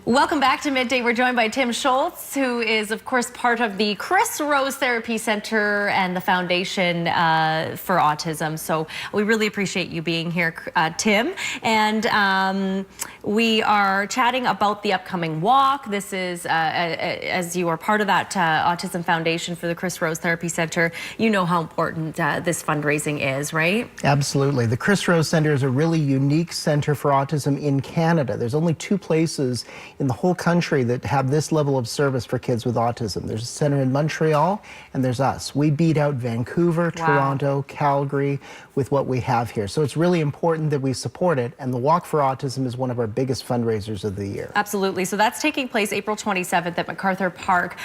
Welcome back to Midday. We're joined by Tim Schultz, who is, of course, part of the Chris Rose Therapy Center and the Foundation for Autism. So we really appreciate you being here, Tim. And we are chatting about the upcoming walk. This is, as you are part of that Autism Foundation for the Chris Rose Therapy Center, you know how important this fundraising is, right? Absolutely. The Chris Rose Center is a really unique center for autism in Canada. There's only 2 places in the whole country that have this level of service for kids with autism. There's a center in Montreal, and there's us. We beat out Vancouver, Toronto, Calgary with what we have here. So it's really important that we support it, and the Walk for Autism is one of our biggest fundraisers of the year. Absolutely. So that's taking place April 27th at MacArthur Park.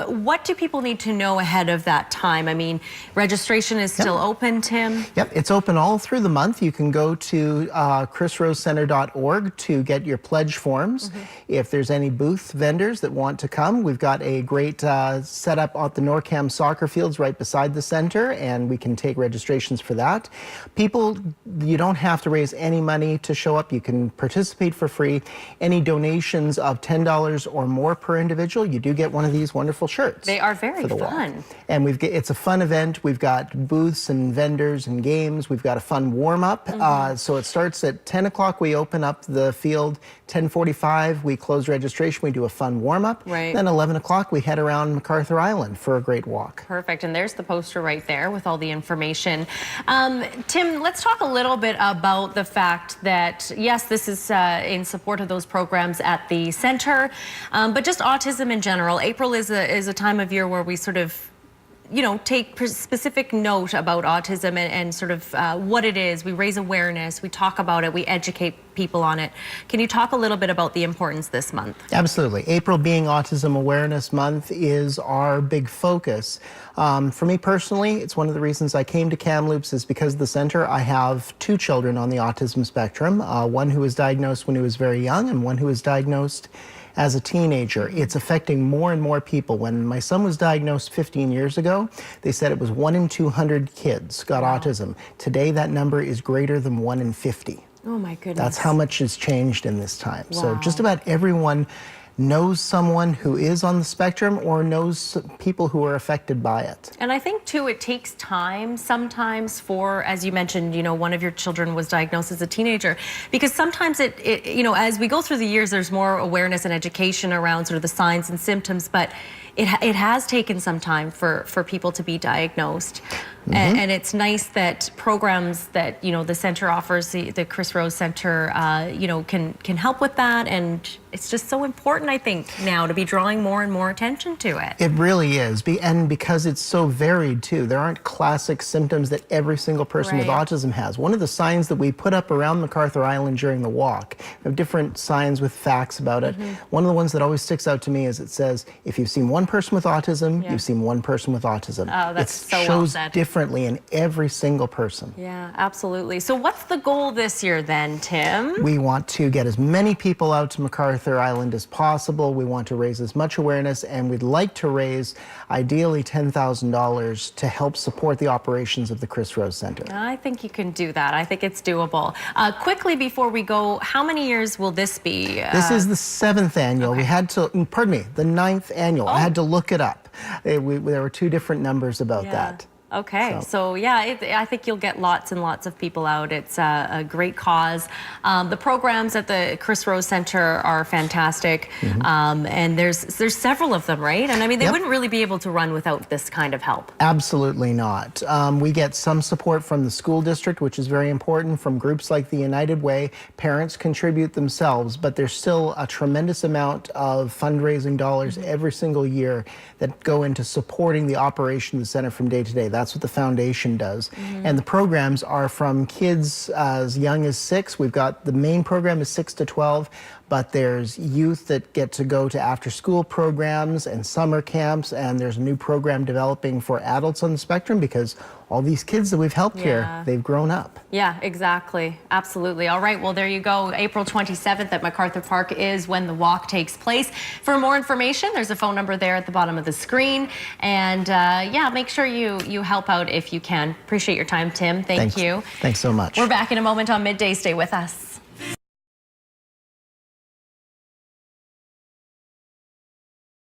What do people need to know ahead of that time? I mean, registration is still open, Tim? Yep, it's open all through the month. You can go to chrisrosecenter.org to get your pledge forms. If there's any booth vendors that want to come, we've got a great setup at the Norcam soccer fields right beside the center, and we can take registrations for that. People, you don't have to raise any money to show up. You can participate for free. Any donations of $10 or more per individual, you do get one of these wonderful shirts. They are very fun. And it's a fun event. We've got booths and vendors and games. We've got a fun warm-up. So it starts at 10 o'clock. We open up the field. 10:45, we close registration. We do a fun warm-up. Right. Then 11 o'clock, we head around MacArthur Island for a great walk. Perfect. And there's the poster right there with all the information. Tim, let's talk a little bit about the fact that, yes, this is in support of those programs at the center, but just autism in general. April is a time of year where we sort of, you know, take specific note about autism and sort of what it is. We raise awareness, we talk about it, we educate people on it. Can you talk a little bit about the importance this month? Absolutely. April being Autism Awareness Month is our big focus. For me personally, it's one of the reasons I came to Kamloops is because of the center. I have 2 children on the autism spectrum, one who was diagnosed when he was very young and one who was diagnosed as a teenager. It's affecting more and more people. When my son was diagnosed 15 years ago, they said it was 1 in 200 kids got autism. Today, that number is greater than 1 in 50. Oh my goodness. That's how much has changed in this time. So just about everyone knows someone who is on the spectrum or knows people who are affected by it. And I think too, it takes time sometimes for, as you mentioned, you know, one of your children was diagnosed as a teenager, because sometimes it you know, as we go through the years, there's more awareness and education around sort of the signs and symptoms, but it has taken some time for people to be diagnosed. And it's nice that programs that, you know, the center offers, the Chris Rose Center, you know, can help with that. And it's just so important, I think, now to be drawing more and more attention to it. It really is. And because it's so varied, too. There aren't classic symptoms that every single person with autism has. One of the signs that we put up around MacArthur Island during the walk, we have different signs with facts about it. One of the ones that always sticks out to me is it says, if you've seen one person with autism, you've seen one person with autism. Oh, that's so well shows said. Differently in every single person. Yeah, absolutely. So what's the goal this year then, Tim? We want to get as many people out to MacArthur Island as possible. We want to raise as much awareness, and we'd like to raise ideally $10,000 to help support the operations of the Chris Rose Center. I think you can do that. I think it's doable. Quickly before we go, how many years will this be? This is the 7th annual. We had to, pardon me, the 9th annual. I had to look it up. There were 2 different numbers about that. Okay, so yeah, I think you'll get lots and lots of people out. It's a great cause. The programs at the Chris Rose Center are fantastic, and there's several of them, right? And I mean, they wouldn't really be able to run without this kind of help. Absolutely not. We get some support from the school district, which is very important, from groups like the United Way. Parents contribute themselves, but there's still a tremendous amount of fundraising dollars every single year that go into supporting the operation of the center from day to day. That's what the foundation does. And the programs are from kids as young as 6. We've got the main program is 6 to 12, but there's youth that get to go to after-school programs and summer camps, and there's a new program developing for adults on the spectrum because all these kids that we've helped here, they've grown up. Yeah, exactly. Absolutely. All right, well, there you go. April 27th at MacArthur Park is when the walk takes place. For more information, there's a phone number there at the bottom of the screen. And yeah, make sure you help out if you can. Appreciate your time, Tim. Thank you. Thanks so much. We're back in a moment on Midday. Stay with us.